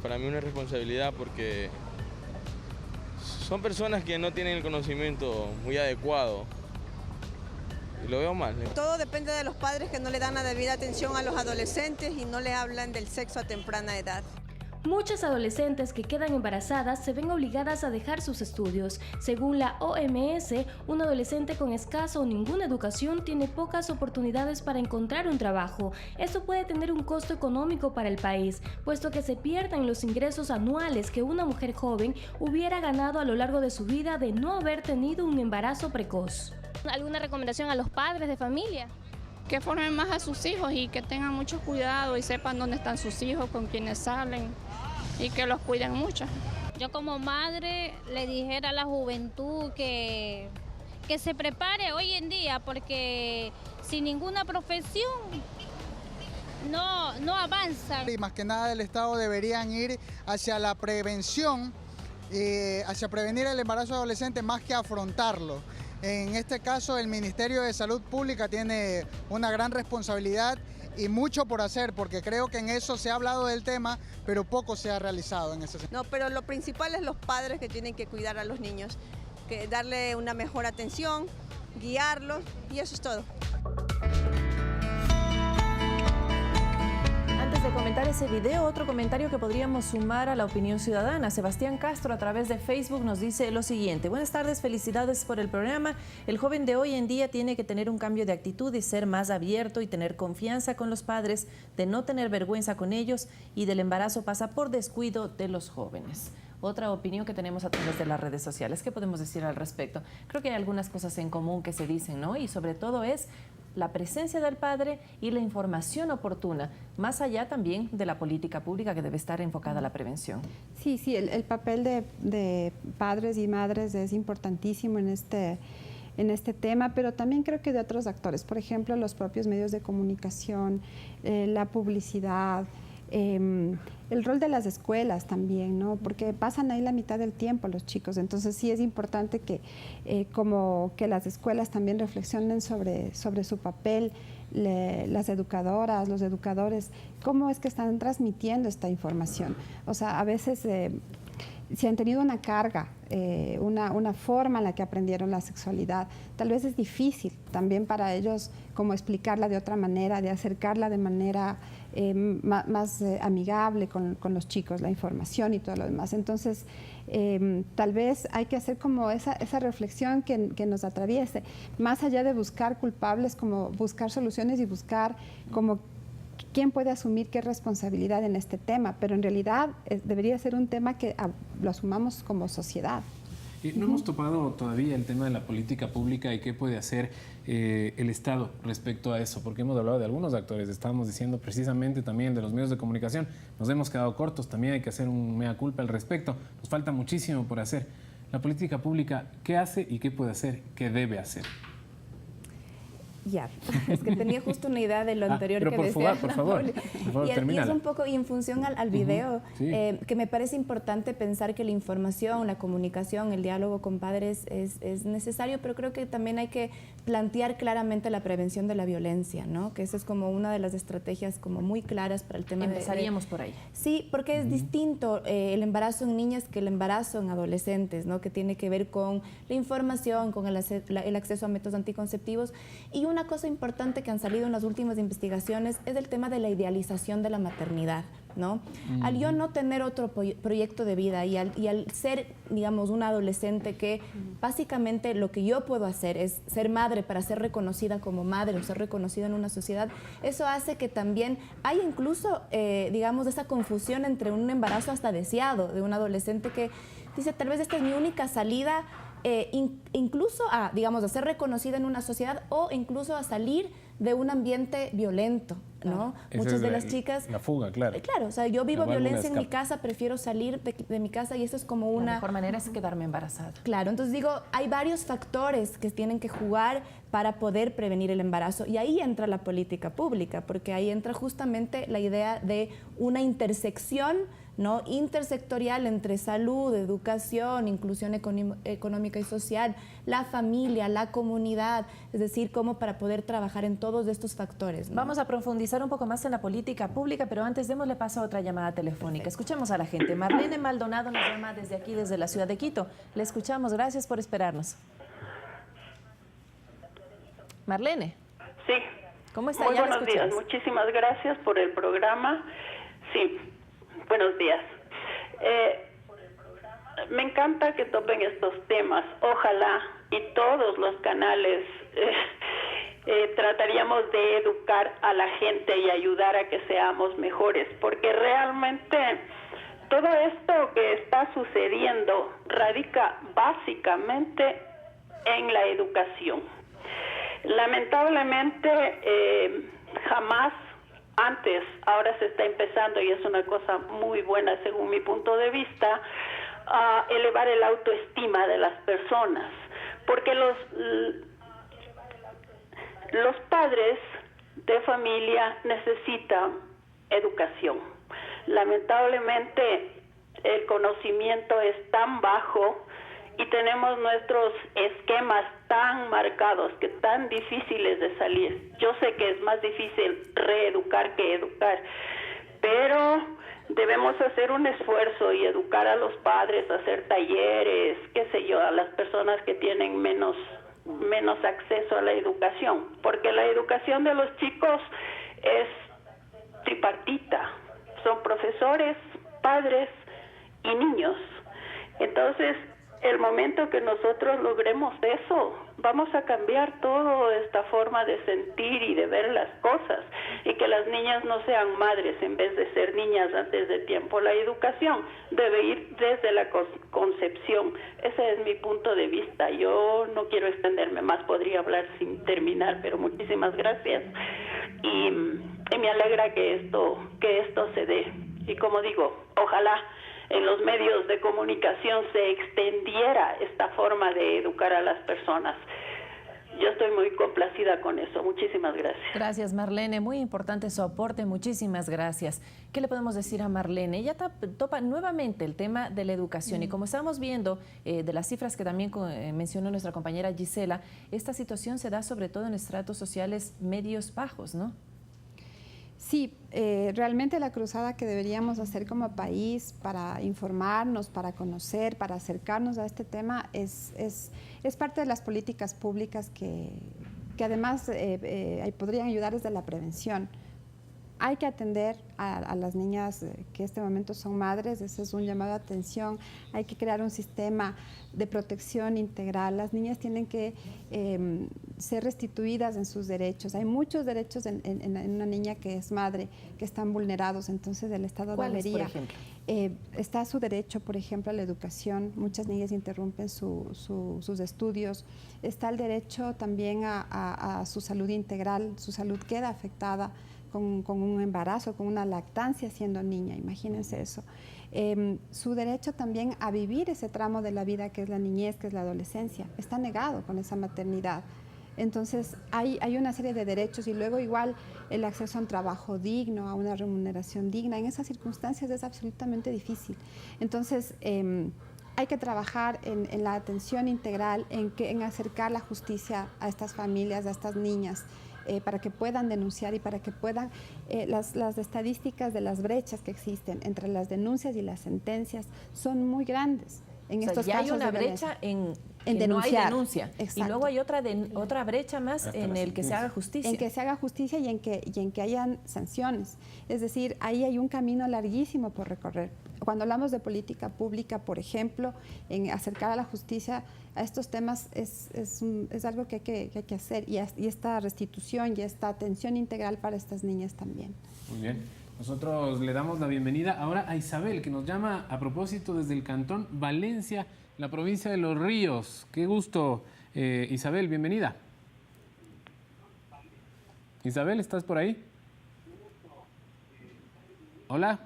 Para mí una responsabilidad porque son personas que no tienen el conocimiento muy adecuado. Y lo veo mal. Todo depende de los padres que no le dan la debida atención a los adolescentes y no les hablan del sexo a temprana edad. Muchas adolescentes que quedan embarazadas se ven obligadas a dejar sus estudios. Según la OMS, un adolescente con escasa o ninguna educación tiene pocas oportunidades para encontrar un trabajo. Esto puede tener un costo económico para el país, puesto que se pierden los ingresos anuales que una mujer joven hubiera ganado a lo largo de su vida de no haber tenido un embarazo precoz. ¿Alguna recomendación a los padres de familia? que formen más a sus hijos y que tengan mucho cuidado y sepan dónde están sus hijos, con quiénes salen y que los cuiden mucho. Yo como madre le dijera a la juventud que se prepare hoy en día, porque sin ninguna profesión no avanzan. Y más que nada el Estado deberían ir hacia la prevención, hacia prevenir el embarazo adolescente más que afrontarlo. En este caso el Ministerio de Salud Pública tiene una gran responsabilidad y mucho por hacer, porque creo que en eso se ha hablado del tema, pero poco se ha realizado en ese sentido. No, pero lo principal es los padres que tienen que cuidar a los niños, que darle una mejor atención, guiarlos, y eso es todo. Antes de comentar ese video, otro comentario que podríamos sumar a la opinión ciudadana. Sebastián Castro a través de Facebook nos dice lo siguiente: buenas tardes, felicidades por el programa. El joven de hoy en día tiene que tener un cambio de actitud y ser más abierto y tener confianza con los padres, de no tener vergüenza con ellos, y del embarazo pasa por descuido de los jóvenes. Otra opinión que tenemos a través de las redes sociales. ¿Qué podemos decir al respecto? Creo que hay algunas cosas en común que se dicen, ¿no? Y sobre todo es la presencia del padre y la información oportuna, más allá también de la política pública que debe estar enfocada a la prevención. Sí, el papel de padres y madres es importantísimo en este tema, pero también creo que de otros actores, por ejemplo, los propios medios de comunicación, la publicidad, el rol de las escuelas también, ¿no? Porque pasan ahí la mitad del tiempo los chicos, entonces sí es importante que las escuelas también reflexionen sobre su papel, las educadoras, los educadores, cómo es que están transmitiendo esta información. O sea, a veces si han tenido una carga, una forma en la que aprendieron la sexualidad, tal vez es difícil también para ellos como explicarla de otra manera, de acercarla de manera más amigable con los chicos, la información y todo lo demás. Entonces, tal vez hay que hacer como esa reflexión que nos atraviese, más allá de buscar culpables, como buscar soluciones y buscar como quién puede asumir qué responsabilidad en este tema, pero en realidad debería ser un tema que lo asumamos como sociedad. No hemos topado todavía el tema de la política pública y qué puede hacer el Estado respecto a eso, porque hemos hablado de algunos actores, estábamos diciendo precisamente también de los medios de comunicación, nos hemos quedado cortos, también hay que hacer un mea culpa al respecto, nos falta muchísimo por hacer. La política pública, ¿qué hace y qué puede hacer, qué debe hacer? Ya, es que tenía justo una idea de lo anterior pero que por decía. Por favor, y es un poco, y en función al video, sí. Que me parece importante pensar que la información, la comunicación, el diálogo con padres es necesario, pero creo que también hay que plantear claramente la prevención de la violencia, ¿no? Que esa es como una de las estrategias como muy claras para el tema. Empezaríamos por ahí. Sí, porque es distinto el embarazo en niñas que el embarazo en adolescentes, ¿no? Que tiene que ver con la información, con el acceso a métodos anticonceptivos. Y una cosa importante que han salido en las últimas investigaciones es el tema de la idealización de la maternidad, ¿no? Al yo no tener otro proyecto de vida y al ser, digamos, una adolescente que básicamente lo que yo puedo hacer es ser madre para ser reconocida como madre o ser reconocida en una sociedad, eso hace que también hay incluso, digamos, esa confusión entre un embarazo hasta deseado de un adolescente que dice, tal vez esta es mi única salida, incluso digamos, a ser reconocida en una sociedad o incluso a salir de un ambiente violento, ¿no? Muchas de las chicas... La fuga, claro. Claro, o sea, yo vivo violencia en mi casa, prefiero salir de mi casa y eso es como una... La mejor manera es quedarme embarazada. Claro, entonces digo, hay varios factores que tienen que jugar para poder prevenir el embarazo y ahí entra la política pública, porque ahí entra justamente la idea de una intersección, ¿no? Intersectorial entre salud, educación, inclusión económica y social, la familia, la comunidad, es decir, cómo para poder trabajar en todos estos factores, ¿no? Vamos a profundizar un poco más en la política pública, pero antes démosle paso a otra llamada telefónica. Escuchemos a la gente. Marlene Maldonado nos llama desde aquí, desde la ciudad de Quito. Le escuchamos, gracias por esperarnos. Marlene. Sí. ¿Cómo está? Muy buenos días, muchísimas gracias por el programa. Sí. Buenos días. Me encanta que topen estos temas. Ojalá y todos los canales trataríamos de educar a la gente y ayudar a que seamos mejores, porque realmente todo esto que está sucediendo radica básicamente en la educación. Lamentablemente, jamás antes, ahora se está empezando y es una cosa muy buena según mi punto de vista, a elevar el autoestima de las personas, porque los padres de familia necesitan educación. Lamentablemente el conocimiento es tan bajo y tenemos nuestros esquemas tan marcados, que tan difíciles de salir. Yo sé que es más difícil reeducar que educar, pero debemos hacer un esfuerzo y educar a los padres, hacer talleres, qué sé yo, a las personas que tienen menos acceso a la educación, porque la educación de los chicos es tripartita, son profesores, padres y niños. Entonces, el momento que nosotros logremos eso, vamos a cambiar toda esta forma de sentir y de ver las cosas, y que las niñas no sean madres en vez de ser niñas antes de tiempo. La educación debe ir desde la concepción. Ese es mi punto de vista. Yo no quiero extenderme más, podría hablar sin terminar, pero muchísimas gracias. Y me alegra que esto se dé. Y como digo, ojalá en los medios de comunicación se extendiera esta forma de educar a las personas. Yo estoy muy complacida con eso. Muchísimas gracias. Gracias, Marlene. Muy importante su aporte. Muchísimas gracias. ¿Qué le podemos decir a Marlene? Ella topa nuevamente el tema de la educación y como estamos viendo de las cifras que también mencionó nuestra compañera Gisela, esta situación se da sobre todo en estratos sociales medios bajos, ¿no? Sí, realmente la cruzada que deberíamos hacer como país para informarnos, para conocer, para acercarnos a este tema es parte de las políticas públicas que además podrían ayudar desde la prevención. Hay que atender a las niñas que en este momento son madres, ese es un llamado de atención. Hay que crear un sistema de protección integral. Las niñas tienen que ser restituidas en sus derechos. Hay muchos derechos en una niña que es madre que están vulnerados, entonces el Estado ¿Cuáles, debería. por ejemplo? Está su derecho, por ejemplo, a la educación. Muchas niñas interrumpen sus estudios. Está el derecho también a su salud integral. Su salud queda afectada con un embarazo, con una lactancia siendo niña, imagínense eso. Su derecho también a vivir ese tramo de la vida que es la niñez, que es la adolescencia, está negado con esa maternidad. Entonces hay una serie de derechos y luego igual el acceso a un trabajo digno, a una remuneración digna. En esas circunstancias es absolutamente difícil. Entonces hay que trabajar en la atención integral, en acercar la justicia a estas familias, a estas niñas, para que puedan denunciar y para que puedan, las estadísticas de las brechas que existen entre las denuncias y las sentencias son muy grandes. En estos ya casos hay una de brecha en que denunciar. No hay denuncia. Exacto. Y luego hay otra brecha más en el que se haga justicia. En que se haga justicia y en que hayan sanciones. Es decir, ahí hay un camino larguísimo por recorrer. Cuando hablamos de política pública, por ejemplo, en acercar a la justicia a estos temas es algo que hay que hacer y esta restitución y esta atención integral para estas niñas también. Muy bien. Nosotros le damos la bienvenida ahora a Isabel, que nos llama a propósito desde el cantón Valencia, la provincia de Los Ríos. Qué gusto, Isabel, bienvenida. Isabel, ¿estás por ahí? Hola,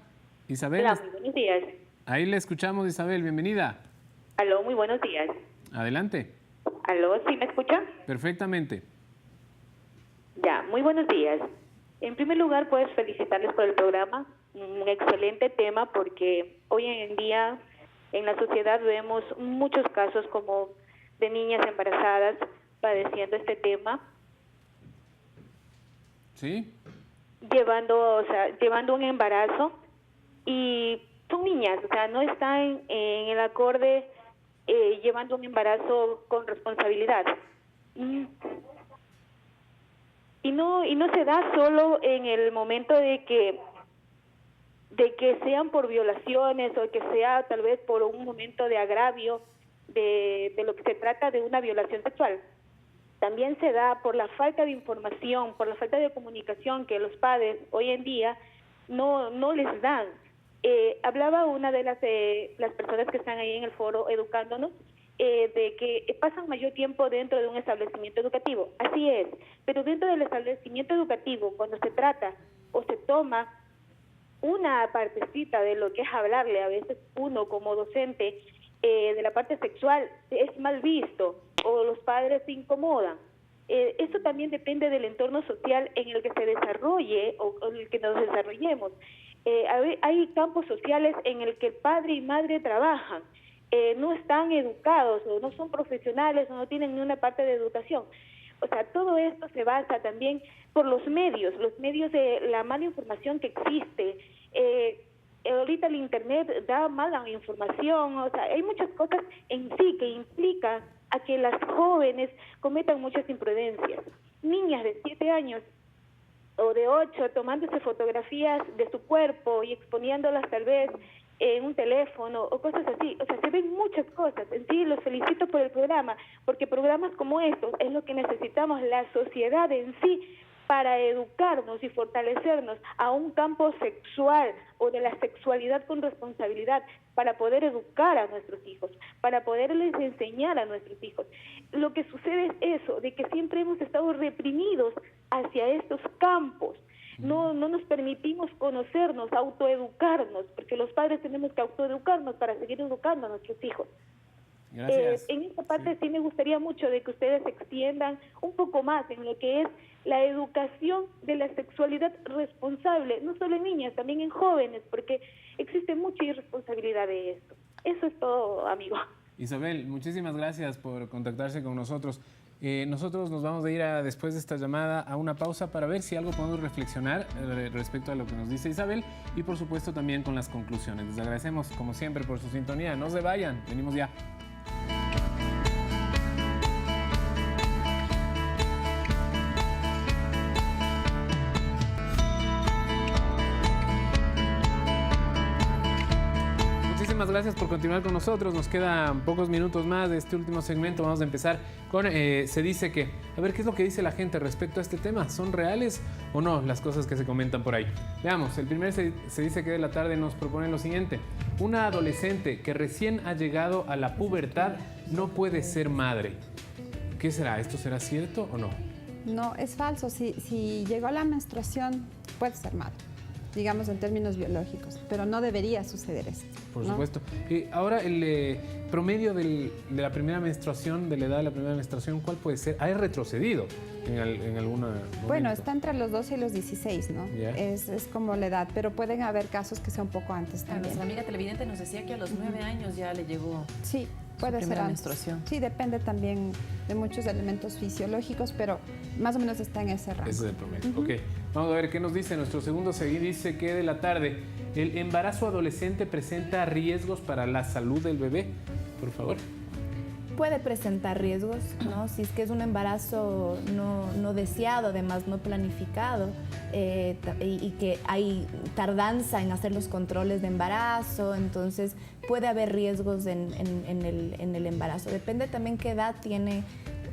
Isabel. Hola, muy buenos días. Ahí le escuchamos, Isabel, bienvenida. Aló, muy buenos días. Adelante. Aló, ¿sí me escucha? Perfectamente. Ya, muy buenos días. En primer lugar, pues felicitarles por el programa, un excelente tema porque hoy en día en la sociedad vemos muchos casos como de niñas embarazadas padeciendo este tema. ¿Sí? Llevando un embarazo y son niñas, o sea, no están en el acorde llevando un embarazo con responsabilidad. Y no se da solo en el momento de que sean por violaciones o que sea tal vez por un momento de agravio de lo que se trata de una violación sexual. También se da por la falta de información, por la falta de comunicación que los padres hoy en día no les dan. Hablaba una de las personas que están ahí en el foro educándonos de que pasan mayor tiempo dentro de un establecimiento educativo. Así es, pero dentro del establecimiento educativo, cuando se trata o se toma una partecita de lo que es hablarle, a veces uno como docente, de la parte sexual, es mal visto o los padres se incomodan. Eso también depende del entorno social en el que se desarrolle o en el que nos desarrollemos. Hay campos sociales en el que padre y madre trabajan, no están educados o no son profesionales o no tienen ni una parte de educación. O sea, todo esto se basa también por los medios de la mala información que existe. Ahorita el internet da mala información, o sea, hay muchas cosas en sí que implican a que las jóvenes cometan muchas imprudencias. Niñas de 7 años o de 8 tomándose fotografías de su cuerpo y exponiéndolas tal vez en un teléfono o cosas así. O sea, se ven muchas cosas. En sí, los felicito por el programa, porque programas como estos es lo que necesitamos la sociedad en sí para educarnos y fortalecernos a un campo sexual o de la sexualidad con responsabilidad, para poder educar a nuestros hijos, para poderles enseñar a nuestros hijos. Lo que sucede es eso, de que siempre hemos estado reprimidos hacia estos campos. No nos permitimos conocernos, autoeducarnos, porque los padres tenemos que autoeducarnos para seguir educando a nuestros hijos. Gracias. En esta parte sí me gustaría mucho de que ustedes se extiendan un poco más en lo que es la educación de la sexualidad responsable, no solo en niñas, también en jóvenes, porque existe mucha irresponsabilidad de esto. Eso es todo, amigo. Isabel, muchísimas gracias por contactarse con nosotros. Nosotros nos vamos a ir después de esta llamada a una pausa para ver si algo podemos reflexionar respecto a lo que nos dice Isabel y por supuesto también con las conclusiones. Les agradecemos como siempre por su sintonía. No se vayan, venimos ya. Muchísimas gracias por continuar con nosotros. Nos quedan pocos minutos más de este último segmento. Vamos a empezar con, se dice que, a ver, ¿qué es lo que dice la gente respecto a este tema? ¿Son reales o no las cosas que se comentan por ahí? Veamos, el primer se dice que de la tarde nos propone lo siguiente. Una adolescente que recién ha llegado a la pubertad no puede ser madre. ¿Qué será? ¿Esto será cierto o no? No, es falso. Si llegó la menstruación, puede ser madre, digamos en términos biológicos, pero no debería suceder esto. Por ¿no? supuesto. Ahora, el promedio de la primera menstruación, de la edad de la primera menstruación, ¿cuál puede ser? ¿Ha retrocedido en alguna momento? Bueno, está entre los 12 y los 16, ¿no? Yeah. Es como la edad, pero pueden haber casos que sea un poco antes también. Nuestra amiga televidente nos decía que a los 9 años ya le llegó. Sí, puede ser antes. Menstruación. Sí, depende también de muchos elementos fisiológicos, pero más o menos está en ese rango. Ese es el promedio. Ok, vamos a ver qué nos dice. Nuestro segundo seguir dice que de la tarde, ¿el embarazo adolescente presenta riesgos para la salud del bebé? Por favor. Puede presentar riesgos, ¿no? Si es que es un embarazo no deseado, además no planificado, y que hay tardanza en hacer los controles de embarazo, entonces puede haber riesgos en el embarazo. Depende también qué edad tiene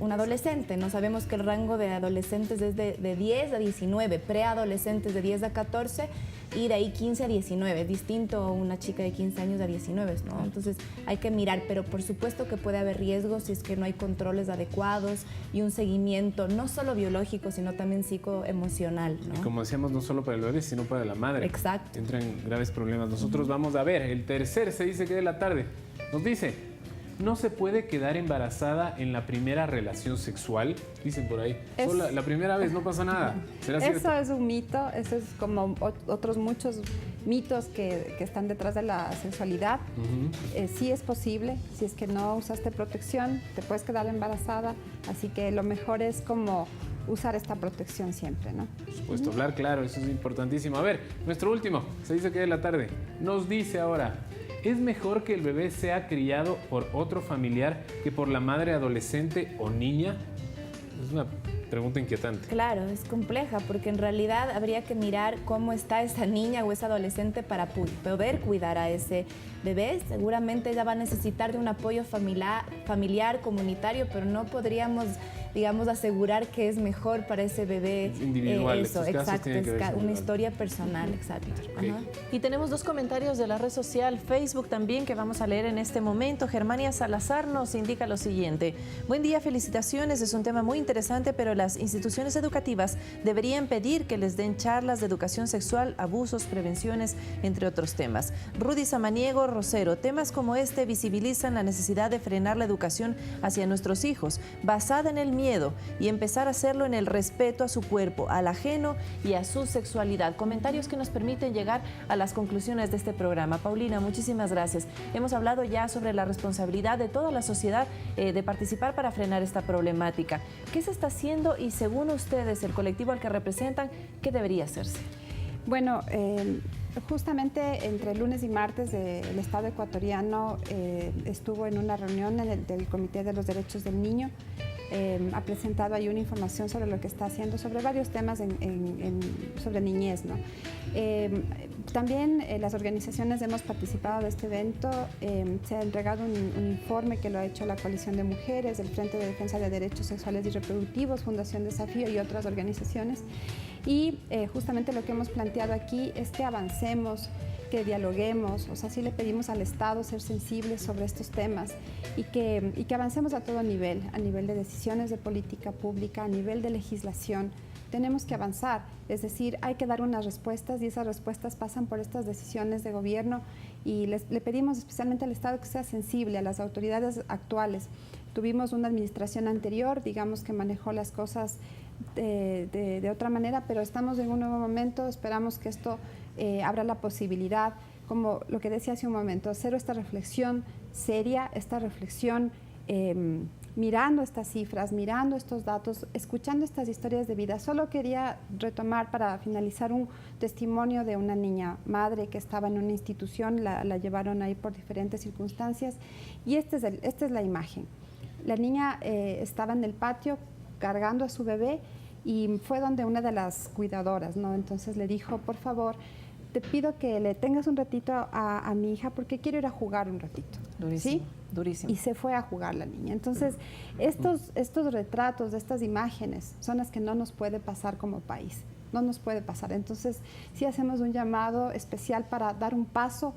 un adolescente. No sabemos que el rango de adolescentes es de 10 a 19, preadolescentes de 10 a 14 y de ahí 15 a 19. Es distinto una chica de 15 años a 19, ¿no? Entonces hay que mirar, pero por supuesto que puede haber riesgos si es que no hay controles adecuados y un seguimiento no solo biológico, sino también psicoemocional, ¿no? Y como decíamos, no solo para el bebé, sino para la madre. Exacto. Entra en graves problemas. Nosotros vamos a ver, el tercer se dice que de la tarde nos dice: no se puede quedar embarazada en la primera relación sexual, dicen por ahí. Solo la primera vez, no pasa nada. ¿Será cierto? Eso es un mito, eso es como otros muchos mitos que están detrás de la sexualidad. Sí es posible, si es que no usaste protección, te puedes quedar embarazada, así que lo mejor es como usar esta protección siempre, ¿no? Por supuesto, hablar claro, eso es importantísimo. A ver, nuestro último, se dice que de la tarde, nos dice ahora: ¿es mejor que el bebé sea criado por otro familiar que por la madre adolescente o niña? Es una pregunta inquietante. Claro, es compleja porque en realidad habría que mirar cómo está esa niña o ese adolescente para poder cuidar a ese bebé. Seguramente ella va a necesitar de un apoyo familiar, comunitario, pero no podríamos digamos, asegurar que es mejor para ese bebé. Individual, Eso, exacto, es una historia personal, exacto. Okay. Ajá. Y tenemos 2 comentarios de la red social Facebook también que vamos a leer en este momento. Germania Salazar nos indica lo siguiente: buen día, felicitaciones, es un tema muy interesante, pero las instituciones educativas deberían pedir que les den charlas de educación sexual, abusos, prevenciones, entre otros temas. Rudy Samaniego Rosero: temas como este visibilizan la necesidad de frenar la educación hacia nuestros hijos, basada en el miedo, y empezar a hacerlo en el respeto a su cuerpo, al ajeno y a su sexualidad. Comentarios que nos permiten llegar a las conclusiones de este programa. Paulina, muchísimas gracias. Hemos hablado ya sobre la responsabilidad de toda la sociedad de participar para frenar esta problemática. ¿Qué se está haciendo y, según ustedes, el colectivo al que representan, qué debería hacerse? Bueno, justamente entre lunes y martes el Estado ecuatoriano estuvo en una reunión del Comité de los Derechos del Niño. Ha presentado ahí una información sobre lo que está haciendo, sobre varios temas sobre niñez, ¿no? También las organizaciones hemos participado de este evento. Se ha entregado un informe que lo ha hecho la Coalición de Mujeres, el Frente de Defensa de Derechos Sexuales y Reproductivos, Fundación Desafío y otras organizaciones. Y justamente lo que hemos planteado aquí es que avancemos, que dialoguemos, o sea, sí le pedimos al Estado ser sensibles sobre estos temas y que avancemos a todo nivel, a nivel de decisiones de política pública, a nivel de legislación. Tenemos que avanzar, es decir, hay que dar unas respuestas y esas respuestas pasan por estas decisiones de gobierno y le pedimos especialmente al Estado que sea sensible, a las autoridades actuales. Tuvimos una administración anterior, digamos, que manejó las cosas de otra manera, pero estamos en un nuevo momento, esperamos que esto abra la posibilidad, como lo que decía hace un momento, hacer esta reflexión seria, esta reflexión mirando estas cifras, mirando estos datos, escuchando estas historias de vida. Solo quería retomar para finalizar un testimonio de una niña madre que estaba en una institución, la llevaron ahí por diferentes circunstancias y esta es la imagen. La niña estaba en el patio cargando a su bebé y fue donde una de las cuidadoras, ¿no? Entonces le dijo, por favor, te pido que le tengas un ratito a mi hija porque quiero ir a jugar un ratito. Durísimo, ¿sí? Durísimo. Y se fue a jugar la niña. Entonces, estos retratos, estas imágenes son las que no nos puede pasar como país. No nos puede pasar. Entonces, sí hacemos un llamado especial para dar un paso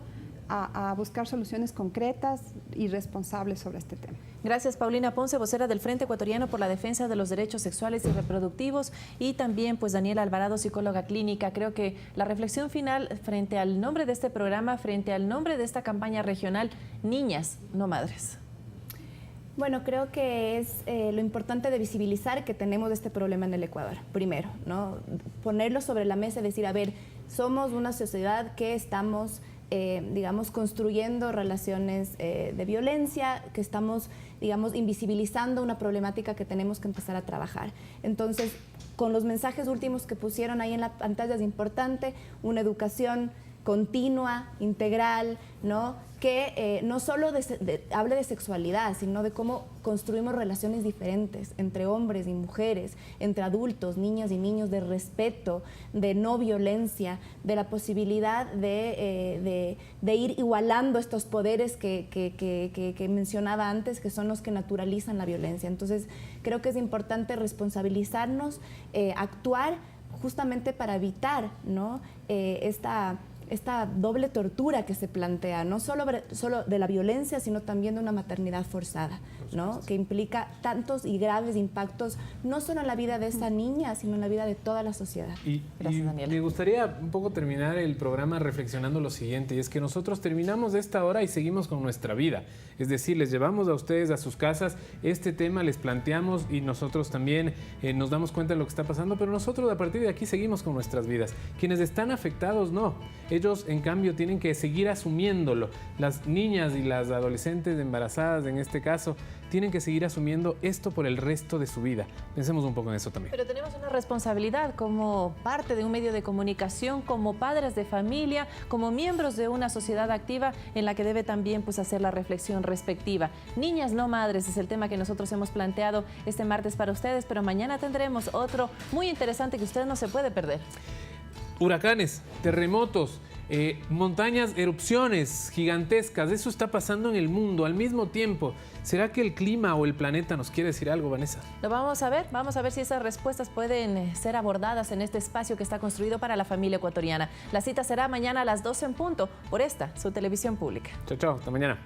a buscar soluciones concretas y responsables sobre este tema. Gracias, Paulina Ponce, vocera del Frente Ecuatoriano por la Defensa de los Derechos Sexuales y Reproductivos, y también pues Daniela Alvarado, psicóloga clínica. Creo que la reflexión final frente al nombre de este programa, frente al nombre de esta campaña regional, niñas, no madres. Bueno, creo que es lo importante de visibilizar que tenemos este problema en el Ecuador, primero, ¿no? Ponerlo sobre la mesa y decir, a ver, somos una sociedad que estamos digamos, construyendo relaciones de violencia, que estamos, digamos, invisibilizando una problemática que tenemos que empezar a trabajar. Entonces, con los mensajes últimos que pusieron ahí en la pantalla es importante, una educación continua, integral, ¿no? Que no solo hable de sexualidad, sino de cómo construimos relaciones diferentes entre hombres y mujeres, entre adultos, niñas y niños, de respeto, de no violencia, de la posibilidad de ir igualando estos poderes que mencionaba antes, que son los que naturalizan la violencia. Entonces, creo que es importante responsabilizarnos, actuar justamente para evitar, ¿no? Esta doble tortura que se plantea, no solo de la violencia, sino también de una maternidad forzada, ¿no? Que implica tantos y graves impactos, no solo en la vida de esa niña, sino en la vida de toda la sociedad. Gracias, Daniela. Me gustaría un poco terminar el programa reflexionando lo siguiente, y es que nosotros terminamos de esta hora y seguimos con nuestra vida. Es decir, les llevamos a ustedes a sus casas este tema, les planteamos y nosotros también nos damos cuenta de lo que está pasando, pero nosotros a partir de aquí seguimos con nuestras vidas. Quienes están afectados, no. Ellos, en cambio, tienen que seguir asumiéndolo. Las niñas y las adolescentes embarazadas, en este caso, tienen que seguir asumiendo esto por el resto de su vida. Pensemos un poco en eso también. Pero tenemos una responsabilidad como parte de un medio de comunicación, como padres de familia, como miembros de una sociedad activa en la que debe también pues, hacer la reflexión respectiva. Niñas, no madres, es el tema que nosotros hemos planteado este martes para ustedes, pero mañana tendremos otro muy interesante que usted no se puede perder. Huracanes, terremotos, Montañas, erupciones gigantescas, eso está pasando en el mundo al mismo tiempo. ¿Será que el clima o el planeta nos quiere decir algo, Vanessa? Lo vamos a ver si esas respuestas pueden ser abordadas en este espacio que está construido para la familia ecuatoriana. La cita será mañana a las 12 en punto por esta, su televisión pública. Chao, chao, hasta mañana.